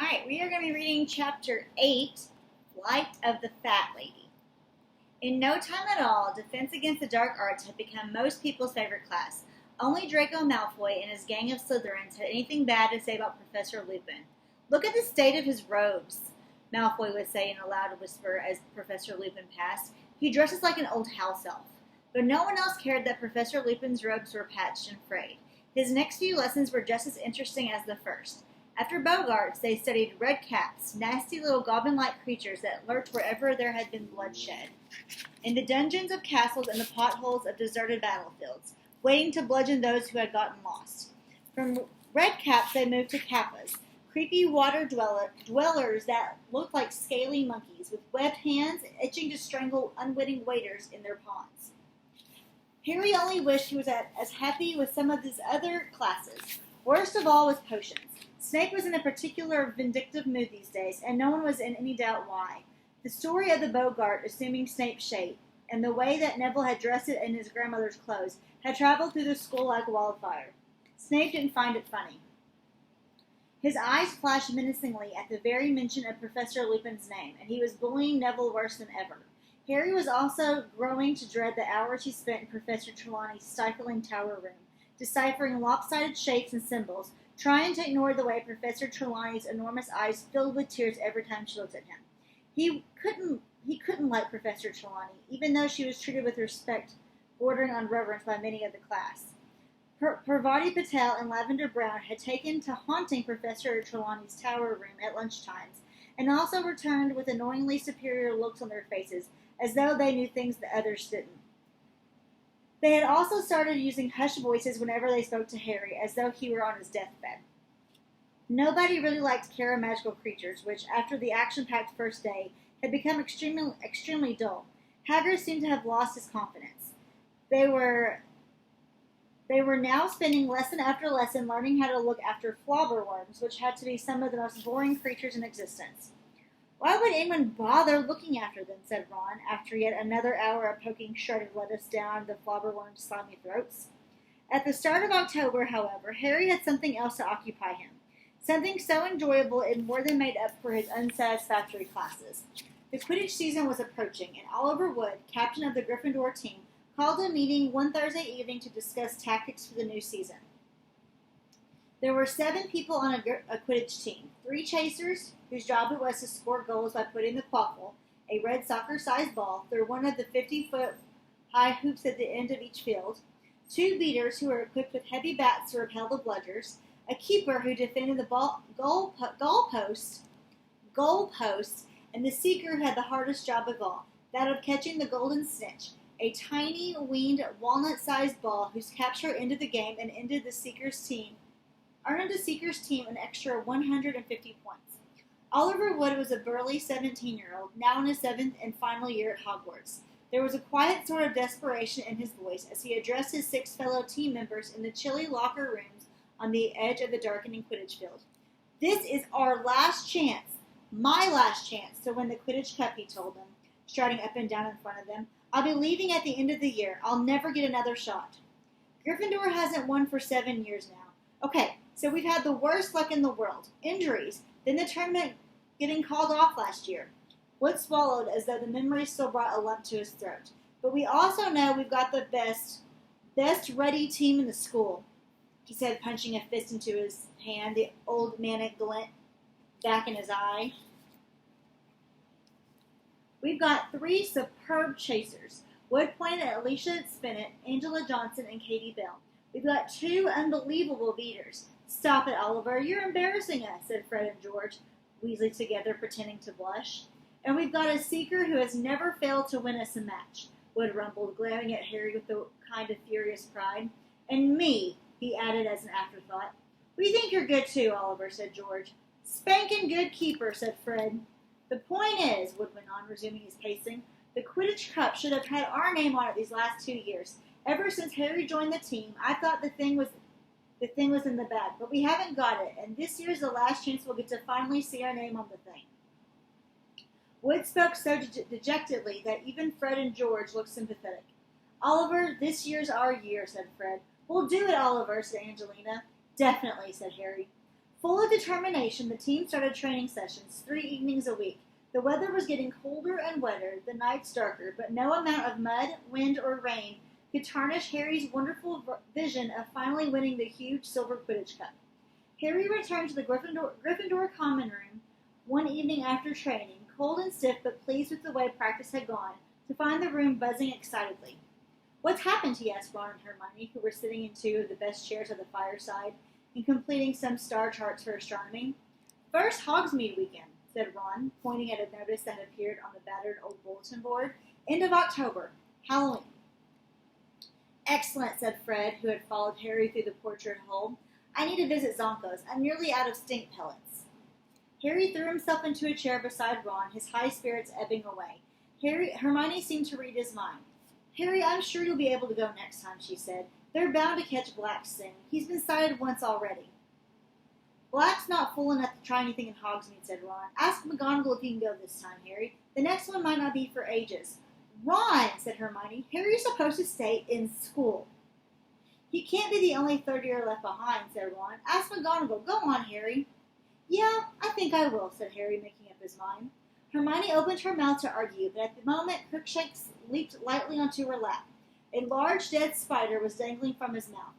Alright, we are going to be reading Chapter 8, Flight of the Fat Lady. In no time at all, Defense Against the Dark Arts had become most people's favorite class. Only Draco Malfoy and his gang of Slytherins had anything bad to say about Professor Lupin. "Look at the state of his robes," Malfoy would say in a loud whisper as Professor Lupin passed. "He dresses like an old house elf." But no one else cared that Professor Lupin's robes were patched and frayed. His next few lessons were just as interesting as the first. After Bogarts, they studied red caps, nasty little goblin-like creatures that lurked wherever there had been bloodshed, in the dungeons of castles and the potholes of deserted battlefields, waiting to bludgeon those who had gotten lost. From red caps, they moved to kappas, creepy water dwellers that looked like scaly monkeys, with webbed hands itching to strangle unwitting waiters in their ponds. Harry only wished he was as happy with some of his other classes. Worst of all was potions. Snape was in a particular vindictive mood these days, and no one was in any doubt why. The story of the Bogart assuming Snape's shape, and the way that Neville had dressed it in his grandmother's clothes, had traveled through the school like wildfire. Snape didn't find it funny. His eyes flashed menacingly at the very mention of Professor Lupin's name, and he was bullying Neville worse than ever. Harry was also growing to dread the hours he spent in Professor Trelawney's stifling tower room, deciphering lopsided shapes and symbols, trying to ignore the way Professor Trelawney's enormous eyes filled with tears every time she looked at him. He couldn't like Professor Trelawney, even though she was treated with respect bordering on reverence by many of the class. Parvati Patel and Lavender Brown had taken to haunting Professor Trelawney's tower room at lunchtimes, and also returned with annoyingly superior looks on their faces, as though they knew things that others didn't. They had also started using hushed voices whenever they spoke to Harry, as though he were on his deathbed. Nobody really liked Kara magical creatures, which, after the action-packed first day, had become extremely dull. Hagrid seemed to have lost his confidence. They were now spending lesson after lesson learning how to look after flobberworms, which had to be some of the most boring creatures in existence. "Why would anyone bother looking after them?" said Ron, after yet another hour of poking shredded lettuce down the flobberworms' slimy throats. At the start of October, however, Harry had something else to occupy him. Something so enjoyable it more than made up for his unsatisfactory classes. The Quidditch season was approaching, and Oliver Wood, captain of the Gryffindor team, called a meeting one Thursday evening to discuss tactics for the new season. There were 7 people on a Quidditch team. 3 chasers, whose job it was to score goals by putting the quaffle, a red soccer-sized ball, through one of the 50-foot-high hoops at the end of each field. 2 beaters, who were equipped with heavy bats to repel the bludgers. A keeper, who defended the goalposts, and the seeker, who had the hardest job of all, that of catching the golden snitch, a tiny, winged, walnut-sized ball whose capture ended the game and earned the seeker's team an extra 150 points. Oliver Wood was a burly 17-year-old, now in his 7th and final year at Hogwarts. There was a quiet sort of desperation in his voice as he addressed his 6 fellow team members in the chilly locker rooms on the edge of the darkening Quidditch field. "This is our last chance, my last chance, to win the Quidditch Cup," he told them, striding up and down in front of them. "I'll be leaving at the end of the year. I'll never get another shot. Gryffindor hasn't won for 7 years now. Okay, so we've had the worst luck in the world. Injuries, then the tournament getting called off last year." Wood swallowed as though the memory still brought a lump to his throat. "But we also know we've got the best ready team in the school," he said, punching a fist into his hand, the old manic glint back in his eye. "We've got 3 superb chasers." Wood pointed at Alicia Spinnet, Angela Johnson, and Katie Bell. "We've got 2 unbelievable beaters." "Stop it, Oliver. You're embarrassing us," said Fred and George, Weasley together, pretending to blush. "And we've got a seeker who has never failed to win us a match," Wood rumbled, glaring at Harry with a kind of furious pride. "And me," he added as an afterthought. "We think you're good too, Oliver," said George. "Spankin' good keeper," said Fred. "The point is," Wood went on, resuming his pacing, "the Quidditch Cup should have had our name on it these last 2 years. Ever since Harry joined the team, I thought the thing was in the bag, but we haven't got it, and this year's the last chance we'll get to finally see our name on the thing." Wood spoke so dejectedly that even Fred and George looked sympathetic. "Oliver, this year's our year," said Fred. "We'll do it, Oliver," said Angelina. "Definitely," said Harry. Full of determination, the team started training sessions 3 evenings a week. The weather was getting colder and wetter, the nights darker, but no amount of mud, wind, or rain could tarnish Harry's wonderful vision of finally winning the huge silver Quidditch Cup. Harry returned to the Gryffindor common room one evening after training, cold and stiff but pleased with the way practice had gone, to find the room buzzing excitedly. "What's happened?" he asked Ron and Hermione, who were sitting in 2 of the best chairs at the fireside and completing some star charts for astronomy. "First Hogsmeade weekend," said Ron, pointing at a notice that appeared on the battered old bulletin board. "End of October. Halloween." "Excellent," said Fred, who had followed Harry through the portrait hole. "I need to visit Zonko's. I'm nearly out of stink pellets." Harry threw himself into a chair beside Ron, his high spirits ebbing away. Hermione seemed to read his mind. "Harry, I'm sure you'll be able to go next time," she said. "They're bound to catch Black soon. He's been sighted once already." "Black's not fool enough to try anything in Hogsmeade," said Ron. "Ask McGonagall if you can go this time, Harry. The next one might not be for ages." "Ron," said Hermione, "Harry's supposed to stay in school." "He can't be the only third-year left behind," said Ron. "Ask McGonagall. Go on, Harry." "Yeah, I think I will," said Harry, making up his mind. Hermione opened her mouth to argue, but at the moment Crookshanks leaped lightly onto her lap. A large dead spider was dangling from his mouth.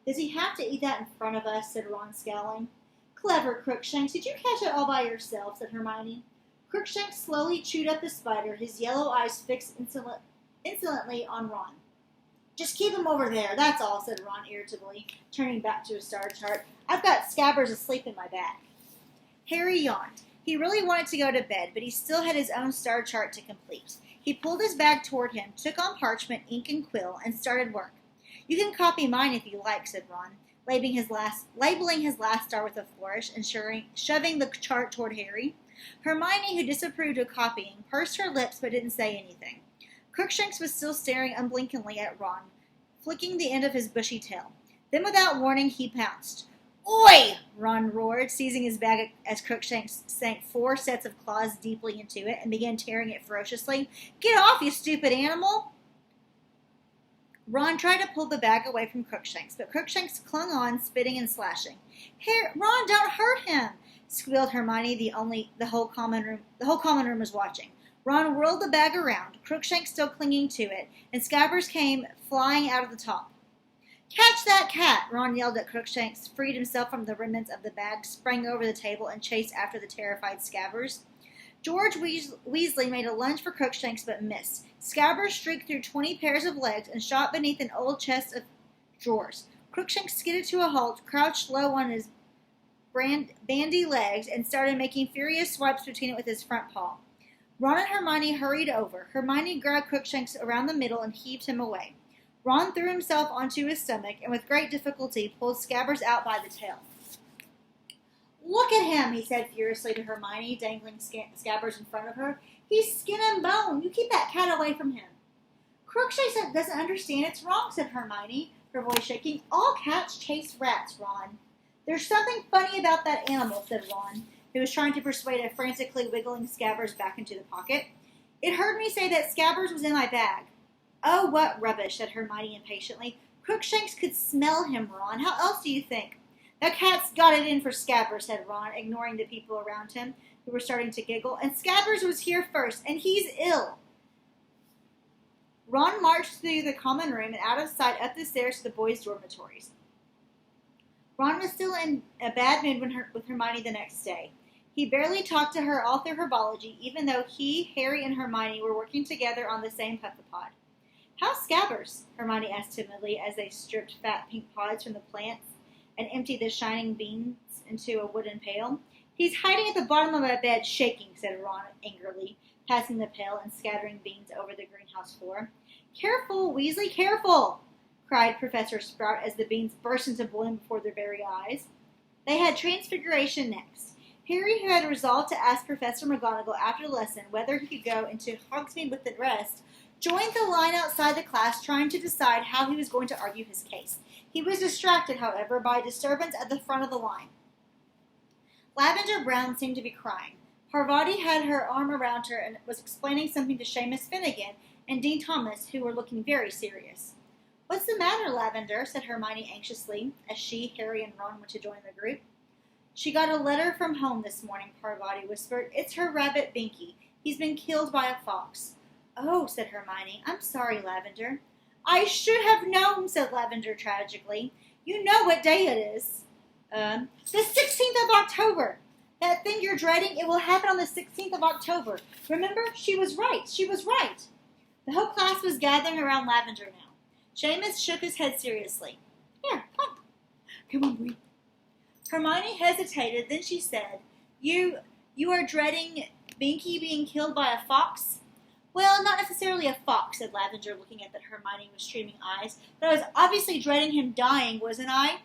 "Does he have to eat that in front of us?" said Ron, scowling. "Clever, Crookshanks. Did you catch it all by yourself?" said Hermione. Crookshanks slowly chewed up the spider, his yellow eyes fixed insolently on Ron. "Just keep him over there, that's all," said Ron irritably, turning back to his star chart. "I've got Scabbers asleep in my bag." Harry yawned. He really wanted to go to bed, but he still had his own star chart to complete. He pulled his bag toward him, took on parchment, ink, and quill, and started work. "You can copy mine if you like," said Ron, labeling his last star with a flourish and shoving the chart toward Harry. Hermione, who disapproved of copying, pursed her lips but didn't say anything. Crookshanks was still staring unblinkingly at Ron, flicking the end of his bushy tail. Then, without warning, he pounced. "Oi!" Ron roared, seizing his bag as Crookshanks sank 4 sets of claws deeply into it and began tearing it ferociously. "Get off, you stupid animal!" Ron tried to pull the bag away from Crookshanks, but Crookshanks clung on, spitting and slashing. "Ron, don't hurt him!" squealed Hermione. The whole common room was watching. Ron whirled the bag around, Crookshanks still clinging to it, and Scabbers came flying out of the top. "Catch that cat!" Ron yelled at Crookshanks, freed himself from the remnants of the bag, sprang over the table, and chased after the terrified Scabbers. George Weasley made a lunge for Crookshanks but missed. Scabbers streaked through 20 pairs of legs and shot beneath an old chest of drawers. Crookshanks skidded to a halt, crouched low on his bandy legs, and started making furious swipes between it with his front paw. Ron and Hermione hurried over. Hermione grabbed Crookshanks around the middle and heaved him away. Ron threw himself onto his stomach and with great difficulty pulled Scabbers out by the tail. "Look at him," he said furiously to Hermione, dangling Scabbers in front of her. "He's skin and bone. You keep that cat away from him." "Crookshanks doesn't understand it's wrong," said Hermione, her voice shaking. "All cats chase rats, Ron." "There's something funny about that animal," said Ron, who was trying to persuade a frantically wiggling Scabbers back into the pocket. "It heard me say that Scabbers was in my bag." "Oh, what rubbish," said Hermione impatiently. "Crookshanks could smell him, Ron. How else do you think?" "That cat's got it in for Scabbers," said Ron, ignoring the people around him, who were starting to giggle. "And Scabbers was here first, and he's ill." Ron marched through the common room and out of sight up the stairs to the boys' dormitories. Ron was still in a bad mood with Hermione the next day. He barely talked to her all through herbology, even though he, Harry, and Hermione were working together on the same puffapod. "How's Scabbers?" Hermione asked timidly as they stripped fat pink pods from the plants and emptied the shining beans into a wooden pail. "He's hiding at the bottom of my bed, shaking," said Ron angrily, passing the pail and scattering beans over the greenhouse floor. "Careful, Weasley, careful!" cried Professor Sprout as the beans burst into bloom before their very eyes. They had Transfiguration next. Harry, who had resolved to ask Professor McGonagall after the lesson whether he could go into Hogsmeade with the rest, joined the line outside the class trying to decide how he was going to argue his case. He was distracted, however, by a disturbance at the front of the line. Lavender Brown seemed to be crying. Parvati had her arm around her and was explaining something to Seamus Finnegan and Dean Thomas, who were looking very serious. "What's the matter, Lavender?" said Hermione anxiously, as she, Harry, and Ron went to join the group. She got a letter from home this morning, Parvati whispered. It's her rabbit Binky. He's been killed by a fox. Oh, said Hermione. I'm sorry, Lavender. I should have known, said Lavender tragically. You know what day it is. The 16th of October. That thing you're dreading, it will happen on the 16th of October. Remember? She was right. She was right. The whole class was gathering around Lavender now. Seamus shook his head seriously. Here, come on, Bree. Hermione hesitated, then she said, You are dreading Binky being killed by a fox? Well, not necessarily a fox, said Lavender, looking at that Hermione with streaming eyes, but I was obviously dreading him dying, wasn't I?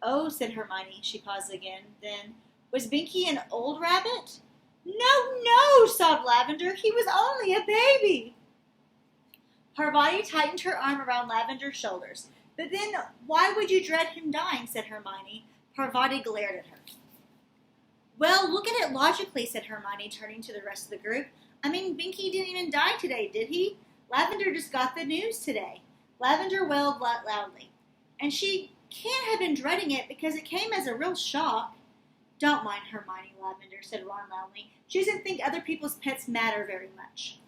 Oh, said Hermione. She paused again. Then, was Binky an old rabbit? No, sobbed Lavender. He was only a baby. Parvati tightened her arm around Lavender's shoulders. But then, why would you dread him dying, said Hermione. Parvati glared at her. Well, look at it logically, said Hermione, turning to the rest of the group. I mean, Binky didn't even die today, did he? Lavender just got the news today. Lavender wailed loudly. And she can't have been dreading it because it came as a real shock. Don't mind Hermione, Lavender, said Ron loudly. She doesn't think other people's pets matter very much.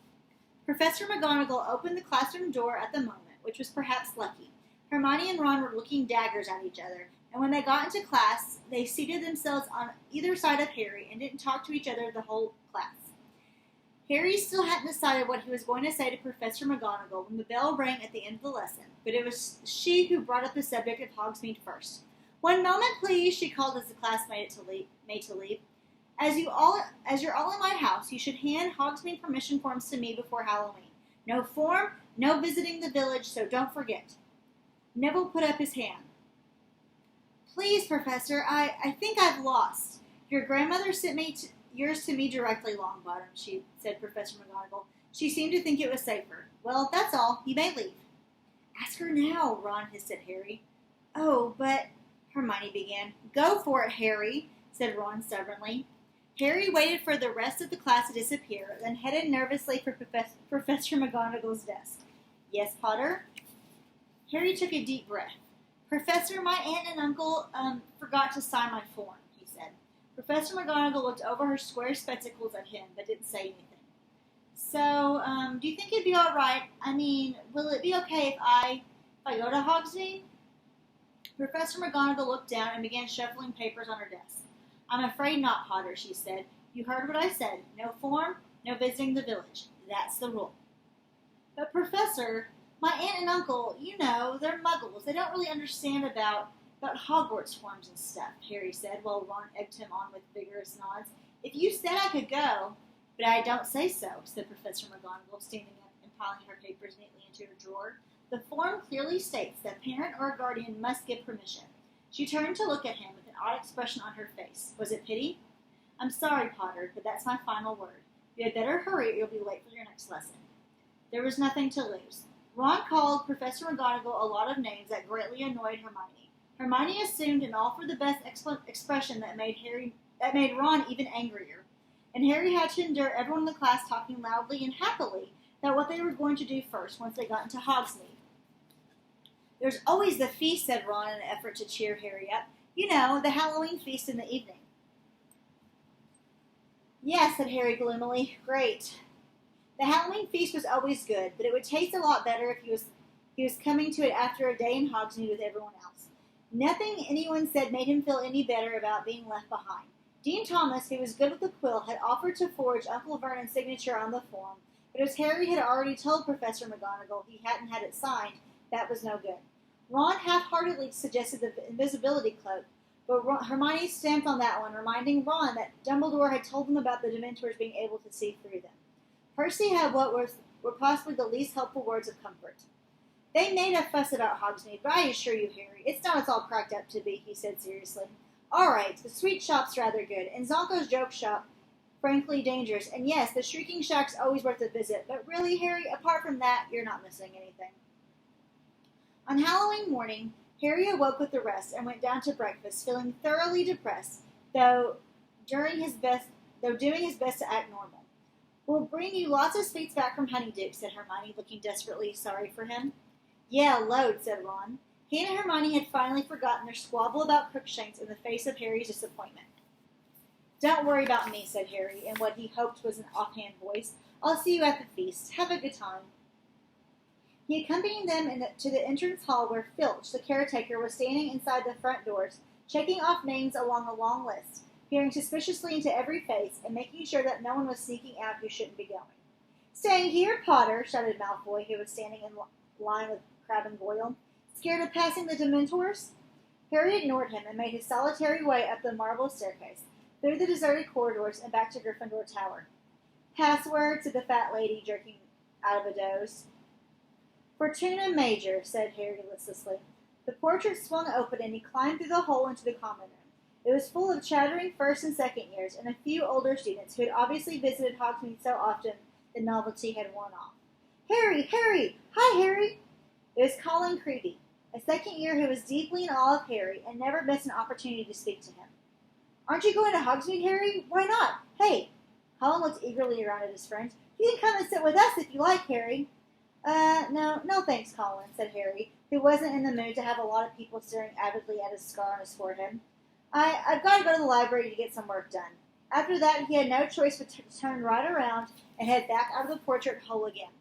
Professor McGonagall opened the classroom door at the moment, which was perhaps lucky. Hermione and Ron were looking daggers at each other, and when they got into class, they seated themselves on either side of Harry and didn't talk to each other the whole class. Harry still hadn't decided what he was going to say to Professor McGonagall when the bell rang at the end of the lesson, but it was she who brought up the subject of Hogsmeade first. One moment, please, she called as the class made to leave. As you're all in my house, you should hand Hogsmeade permission forms to me before Halloween. No form, no visiting the village, so don't forget. Neville put up his hand. Please, Professor, I think I've lost. Your grandmother sent yours to me directly, Longbottom, said Professor McGonagall. She seemed to think it was safer. Well, that's all. You may leave. Ask her now, Ron hissed at Harry. Oh, but... Hermione began. Go for it, Harry, said Ron stubbornly. Harry waited for the rest of the class to disappear, then headed nervously for Professor McGonagall's desk. Yes, Potter? Harry took a deep breath. Professor, my aunt and uncle forgot to sign my form, he said. Professor McGonagall looked over her square spectacles at him, but didn't say anything. So, do you think it'd be all right? I mean, will it be okay if I go to Hogsmeade? Professor McGonagall looked down and began shuffling papers on her desk. I'm afraid not, Potter, she said. You heard what I said. No form, no visiting the village. That's the rule. But, Professor, my aunt and uncle, you know, they're muggles. They don't really understand about Hogwarts forms and stuff, Harry said, while Ron egged him on with vigorous nods. If you said I could go, but I don't say so, said Professor McGonagall, standing up and piling her papers neatly into her drawer. The form clearly states that a parent or a guardian must give permission. She turned to look at him with an odd expression on her face. Was it pity? I'm sorry, Potter, but that's my final word. You had better hurry or you'll be late for your next lesson. There was nothing to lose. Ron called Professor McGonagall a lot of names that greatly annoyed Hermione. Hermione assumed an all-for-the-best expression that made Ron even angrier. And Harry had to endure everyone in the class talking loudly and happily about what they were going to do first once they got into Hogsmeade. There's always the feast, said Ron in an effort to cheer Harry up. You know, the Halloween feast in the evening. Yes, said Harry gloomily. Great. The Halloween feast was always good, but it would taste a lot better if he was coming to it after a day in Hogsmeade with everyone else. Nothing anyone said made him feel any better about being left behind. Dean Thomas, who was good with the quill, had offered to forge Uncle Vernon's signature on the form, but as Harry had already told Professor McGonagall he hadn't had it signed, that was no good. Ron half-heartedly suggested the invisibility cloak, but Hermione stamped on that one, reminding Ron that Dumbledore had told them about the Dementors being able to see through them. Percy had what were possibly the least helpful words of comfort. They made a fuss about Hogsmeade, but I assure you, Harry, it's not as all cracked up to be, he said seriously. All right, the sweet shop's rather good, and Zonko's joke shop, frankly dangerous, and yes, the Shrieking Shack's always worth a visit, but really, Harry, apart from that, you're not missing anything. On Halloween morning, Harry awoke with the rest and went down to breakfast, feeling thoroughly depressed, though doing his best to act normal. We'll bring you lots of sweets back from Honeydew, said Hermione, looking desperately sorry for him. Yeah, loads, said Ron. He and Hermione had finally forgotten their squabble about Crookshanks in the face of Harry's disappointment. "Don't worry about me," said Harry, in what he hoped was an offhand voice. "I'll see you at the feast. Have a good time." He accompanied them to the entrance hall where Filch, the caretaker, was standing inside the front doors, checking off names along a long list, peering suspiciously into every face, and making sure that no one was sneaking out who shouldn't be going. "Staying here, Potter!" shouted Malfoy, who was standing in line with Crabbe and Goyle. "Scared of passing the Dementors?" Harry ignored him and made his solitary way up the marble staircase, through the deserted corridors, and back to Gryffindor Tower. "Password," said the fat lady, jerking out of a doze. "Fortuna Major," said Harry listlessly. The portrait swung open, and he climbed through the hole into the common room. It was full of chattering first and second years, and a few older students who had obviously visited Hogsmeade so often the novelty had worn off. "Harry! Harry! Hi, Harry!" It was Colin Creevey, a second year who was deeply in awe of Harry and never missed an opportunity to speak to him. "Aren't you going to Hogsmeade, Harry? Why not? Hey!" Colin looked eagerly around at his friends. "You can come and sit with us if you like, Harry." No thanks, Colin," said Harry, who wasn't in the mood to have a lot of people staring avidly at his scar on his forehead. I've got to go to the library to get some work done." After that, he had no choice but to turn right around and head back out of the portrait hole again.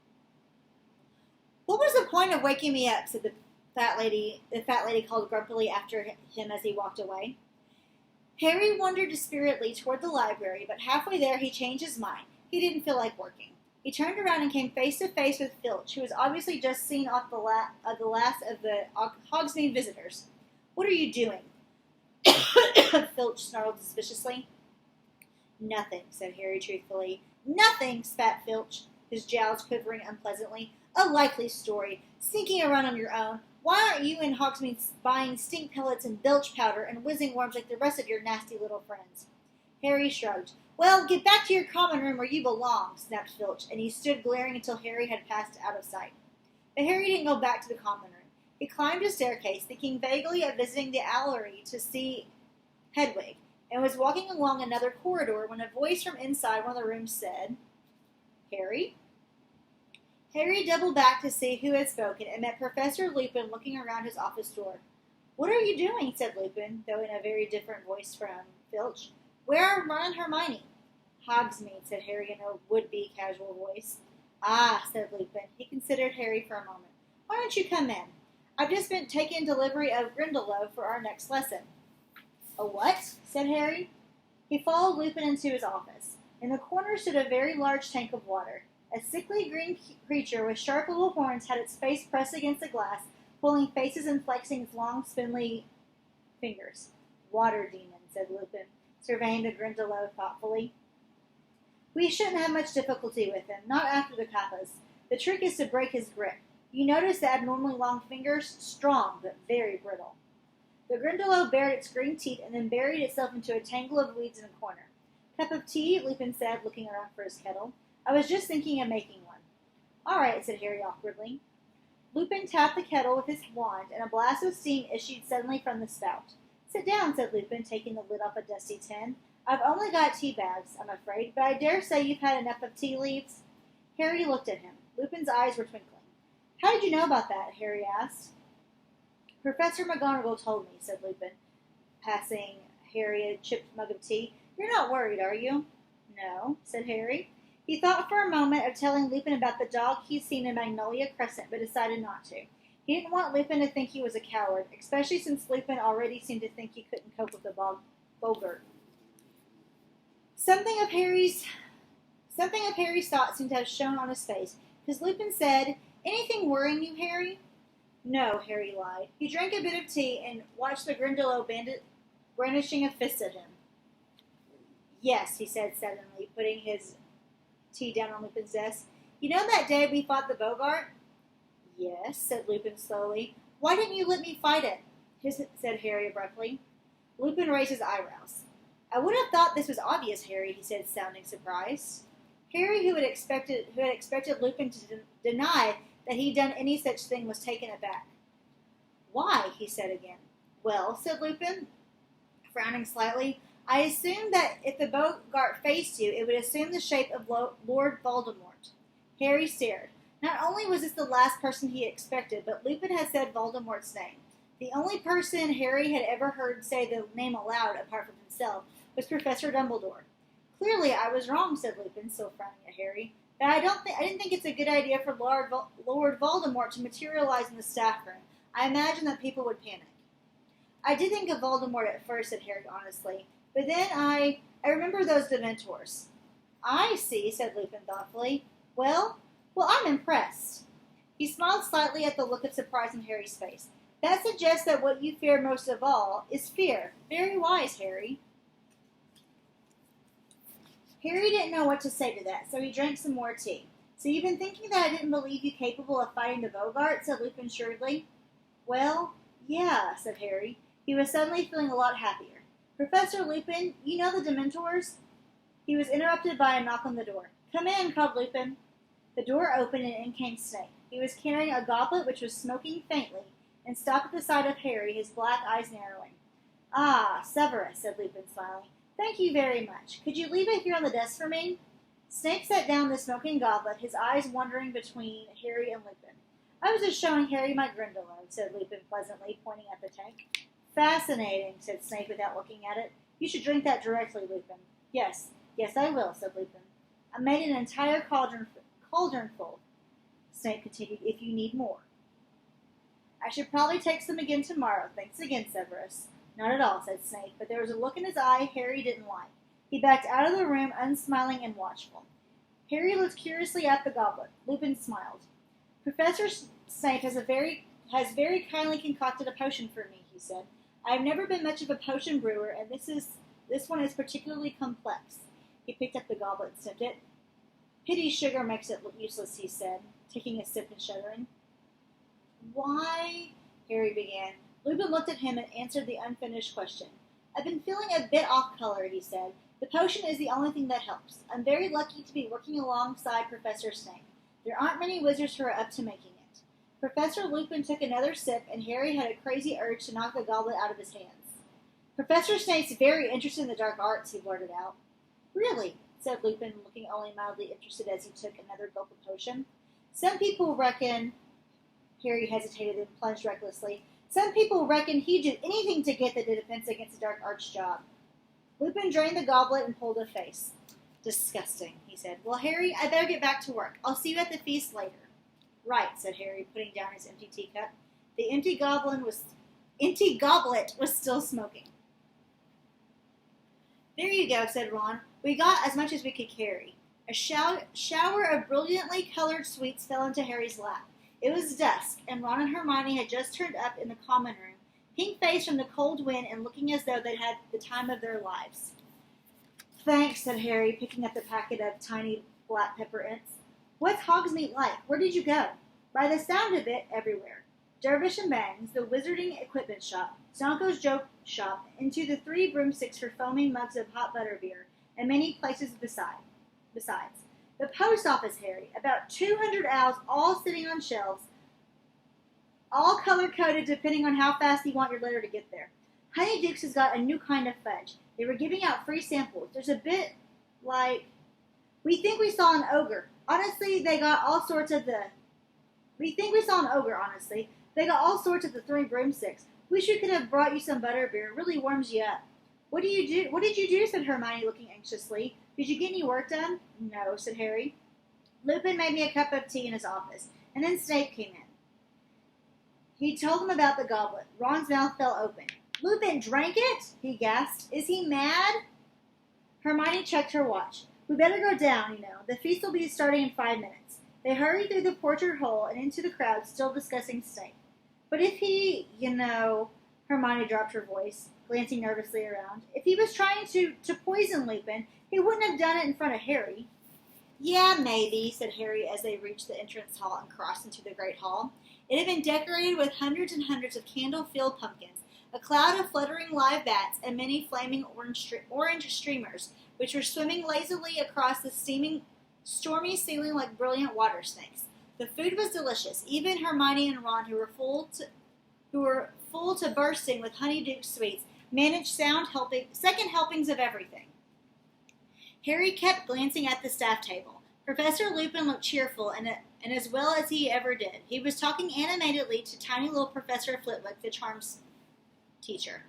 "What was the point of waking me up?" said the fat lady called grumpily after him as he walked away. Harry wandered dispiritedly toward the library, but halfway there he changed his mind. He didn't feel like working. He turned around and came face to face with Filch, who was obviously just seen off the last of the Hogsmeade visitors. "What are you doing?" Filch snarled suspiciously. "Nothing," said Harry truthfully. "Nothing," spat Filch, his jowls quivering unpleasantly. "A likely story. Sneaking around on your own. Why aren't you in Hogsmeade buying stink pellets and belch powder and whizzing worms like the rest of your nasty little friends?" Harry shrugged. "Well, get back to your common room where you belong," snapped Filch, and he stood glaring until Harry had passed out of sight. But Harry didn't go back to the common room. He climbed a staircase, thinking vaguely of visiting the Owlery to see Hedwig, and was walking along another corridor when a voice from inside one of the rooms said, "Harry?" Harry doubled back to see who had spoken and met Professor Lupin looking around his office door. "What are you doing?" said Lupin, though in a very different voice from Filch. "Where are Ron and Hermione?" "Hogsmeade," said Harry in a would-be casual voice. "Ah," said Lupin. He considered Harry for a moment. "Why don't you come in? I've just been taking delivery of Grindylow for our next lesson." "A what?" said Harry. He followed Lupin into his office. In the corner stood a very large tank of water. A sickly green creature with sharp little horns had its face pressed against the glass, pulling faces and flexing its long, spindly fingers. "Water demon," said Lupin, surveying the Grindylow thoughtfully. "We shouldn't have much difficulty with him, not after the Kappas. The trick is to break his grip. You notice the abnormally long fingers? Strong, but very brittle." The Grindylow bared its green teeth and then buried itself into a tangle of weeds in a corner. "Cup of tea?" Lupin said, looking around for his kettle. "I was just thinking of making one." "All right," said Harry awkwardly. Lupin tapped the kettle with his wand, and a blast of steam issued suddenly from the spout. "Sit down," said Lupin, taking the lid off a dusty tin. "I've only got tea bags, I'm afraid, but I dare say you've had enough of tea leaves." Harry looked at him. Lupin's eyes were twinkling. "How did you know about that?" Harry asked. "Professor McGonagall told me," said Lupin, passing Harry a chipped mug of tea. "You're not worried, are you?" "No," said Harry. He thought for a moment of telling Lupin about the dog he'd seen in Magnolia Crescent, but decided not to. He didn't want Lupin to think he was a coward, especially since Lupin already seemed to think he couldn't cope with the Boggart. Something of Harry's thought seemed to have shown on his face, because Lupin said, "Anything worrying you, Harry?" "No," Harry lied. He drank a bit of tea and watched the Grindylow brandishing a fist at him. "Yes," he said suddenly, putting his tea down on Lupin's desk. "You know that day we fought the Boggart?" "Yes," said Lupin slowly. "Why didn't you let me fight it?" said Harry abruptly. Lupin raised his eyebrows. "I would have thought this was obvious, Harry," he said, sounding surprised. Harry, who had expected Lupin to deny that he'd done any such thing, was taken aback. "Why?" he said again. "Well," said Lupin, frowning slightly, "I assumed that if the Boggart faced you, it would assume the shape of Lord Voldemort." Harry stared. Not only was this the last person he expected, but Lupin had said Voldemort's name. The only person Harry had ever heard say the name aloud, apart from himself, was Professor Dumbledore. Clearly, I was wrong, said Lupin, still frowning at Harry. But I didn't think it's a good idea for Lord Voldemort to materialize in the staff room. I imagine that people would panic. I did think of Voldemort at first, said Harry honestly, but then I remember those Dementors. I see, said Lupin thoughtfully. Well, I'm impressed. He smiled slightly at the look of surprise in Harry's face. That suggests that what you fear most of all is fear. Very wise, Harry. Harry didn't know what to say to that, so he drank some more tea. So you've been thinking that I didn't believe you capable of fighting the Bogarts, said Lupin shrewdly. Well, yeah, said Harry. He was suddenly feeling a lot happier. Professor Lupin, you know the Dementors? He was interrupted by a knock on the door. Come in, called Lupin. The door opened and in came Snape. He was carrying a goblet which was smoking faintly, and stopped at the sight of Harry, his black eyes narrowing. Ah, Severus, said Lupin, smiling. Thank you very much. Could you leave it here on the desk for me? Snape set down the smoking goblet, his eyes wandering between Harry and Lupin. I was just showing Harry my Grindylow, said Lupin pleasantly, pointing at the tank. Fascinating, said Snape without looking at it. You should drink that directly, Lupin. Yes, I will, said Lupin. I made an entire cauldronful, Snape continued, if you need more. I should probably take some again tomorrow. Thanks again, Severus. Not at all, said Snape, but there was a look in his eye Harry didn't like. He backed out of the room, unsmiling and watchful. Harry looked curiously at the goblet. Lupin smiled. Professor Snape has very kindly concocted a potion for me, he said. I have never been much of a potion brewer, and this one is particularly complex. He picked up the goblet and sipped it. Pity sugar makes it look useless, he said, taking a sip and shuddering. Why? Harry began. Lupin looked at him and answered the unfinished question. I've been feeling a bit off-color, he said. The potion is the only thing that helps. I'm very lucky to be working alongside Professor Snape. There aren't many wizards who are up to making it. Professor Lupin took another sip, and Harry had a crazy urge to knock the goblet out of his hands. Professor Snape's very interested in the dark arts, he blurted out. Really? Said Lupin, looking only mildly interested as he took another gulp of potion. Some people reckon... Harry hesitated and plunged recklessly. Some people reckon he'd do anything to get the defense against the dark arts job. Lupin drained the goblet and pulled a face. Disgusting, he said. Well, Harry, I better get back to work. I'll see you at the feast later. Right, said Harry, putting down his empty teacup. The empty goblet was still smoking. There you go, said Ron. We got as much as we could carry. A shower of brilliantly colored sweets fell into Harry's lap. It was dusk, and Ron and Hermione had just turned up in the common room, pink-faced from the cold wind and looking as though they'd had the time of their lives. Thanks, said Harry, picking up the packet of tiny black pepper ints. What's Hogsmeade like? Where did you go? By the sound of it, everywhere. Dervish and Bangs, the wizarding equipment shop, Zonko's joke shop, into the 3 broomsticks for foaming mugs of hot butterbeer, and many places besides. The post office, Harry, about 200 owls all sitting on shelves, all color-coded depending on how fast you want your letter to get there. Honeydukes has got a new kind of fudge. They were giving out free samples. There's a bit like... We think we saw an ogre. Honestly, they got all sorts of the... We think we saw an ogre, honestly. They got all sorts of the 3 broomsticks. Wish we could have brought you some butterbeer. It really warms you up. What did you do? Said Hermione, looking anxiously. Did you get any work done? No, said Harry. Lupin made me a cup of tea in his office, and then Snape came in. He told him about the goblet. Ron's mouth fell open. Lupin drank it? He gasped. Is he mad? Hermione checked her watch. We better go down, you know. The feast will be starting in 5 minutes. They hurried through the portrait hole and into the crowd, still discussing Snape. But if he, Hermione dropped her voice, glancing nervously around. If he was trying to poison Lupin, he wouldn't have done it in front of Harry. Yeah, maybe, said Harry as they reached the entrance hall and crossed into the great hall. It had been decorated with hundreds and hundreds of candle-filled pumpkins, a cloud of fluttering live bats, and many flaming orange streamers, which were swimming lazily across the stormy ceiling like brilliant water snakes. The food was delicious. Even Hermione and Ron, who were full to bursting with Honeydukes sweets, managed second helpings of everything. Harry kept glancing at the staff table. Professor Lupin looked cheerful, and and as well as he ever did. He was talking animatedly to tiny little Professor Flitwick, the charms teacher.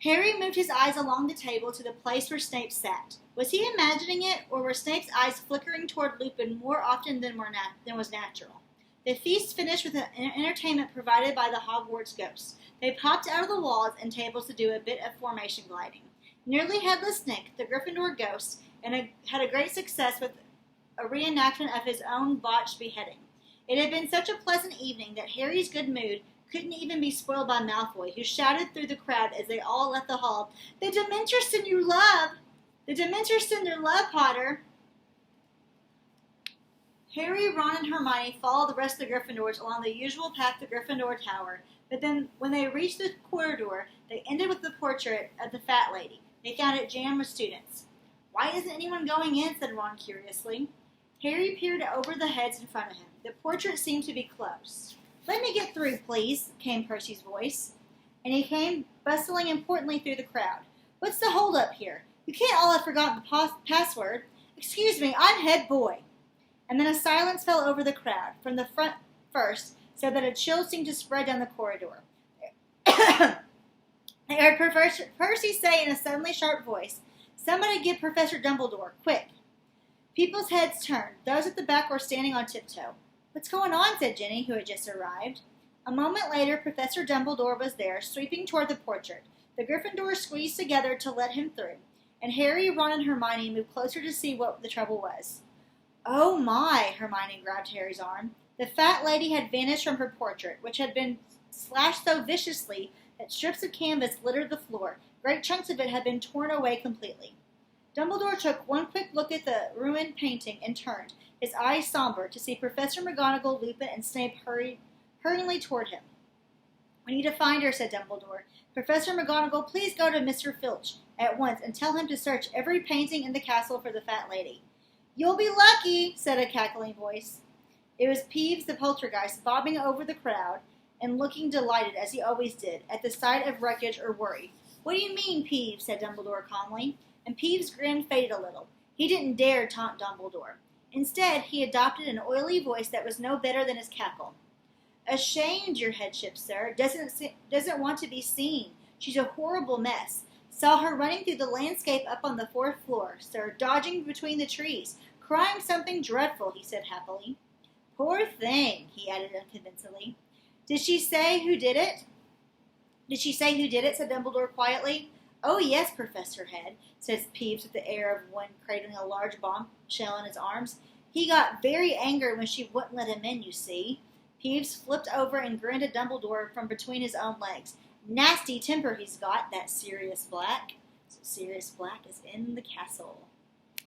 Harry moved his eyes along the table to the place where Snape sat. Was he imagining it, or were Snape's eyes flickering toward Lupin more often than was natural? The feast finished with an entertainment provided by the Hogwarts ghosts. They popped out of the walls and tables to do a bit of formation gliding. Nearly Headless Nick, the Gryffindor ghost, had a great success with a reenactment of his own botched beheading. It had been such a pleasant evening that Harry's good mood couldn't even be spoiled by Malfoy, who shouted through the crowd as they all left the hall, "The Dementors send you love! The Dementors send their love, Potter!" Harry, Ron, and Hermione followed the rest of the Gryffindors along the usual path to Gryffindor Tower, but then when they reached the corridor, they ended with the portrait of the Fat Lady. They found it jammed with students. "Why isn't anyone going in?" said Ron curiously. Harry peered over the heads in front of him. The portrait seemed to be closed. "Let me get through, please," came Percy's voice, and he came bustling importantly through the crowd. "What's the hold up here? You can't all have forgotten the password. Excuse me, I'm head boy." And then a silence fell over the crowd, from the front first, so that a chill seemed to spread down the corridor. They heard Percy say in a suddenly sharp voice, "Somebody get Professor Dumbledore, quick." People's heads turned. Those at the back were standing on tiptoe. "What's going on?" said Ginny, who had just arrived. A moment later, Professor Dumbledore was there, sweeping toward the portrait. The Gryffindors squeezed together to let him through, and Harry, Ron, and Hermione moved closer to see what the trouble was. "Oh my!" Hermione grabbed Harry's arm. The Fat Lady had vanished from her portrait, which had been slashed so viciously that strips of canvas littered the floor. Great chunks of it had been torn away completely. Dumbledore took one quick look at the ruined painting and turned, his eyes somber, to see Professor McGonagall, Lupin, and Snape hurriedly toward him. "We need to find her," said Dumbledore. "Professor McGonagall, please go to Mr. Filch at once and tell him to search every painting in the castle for the Fat Lady." "You'll be lucky," said a cackling voice. It was Peeves the Poltergeist, bobbing over the crowd and looking delighted, as he always did, at the sight of wreckage or worry. "What do you mean, Peeves?" said Dumbledore calmly, and Peeves' grin faded a little. He didn't dare taunt Dumbledore. Instead, he adopted an oily voice that was no better than his cackle. "Ashamed, your headship, sir. Doesn't want to be seen. She's a horrible mess. Saw her running through the landscape up on the 4th floor, sir, dodging between the trees, crying something dreadful," he said happily. "Poor thing," he added unconvincingly. Did she say who did it?" said Dumbledore quietly. "Oh, yes, Professor Head," said Peeves with the air of one cradling a large bombshell in his arms. "He got very angry when she wouldn't let him in, you see." Peeves flipped over and grinned at Dumbledore from between his own legs. "Nasty temper he's got, that Sirius Black." So Sirius Black is in the castle.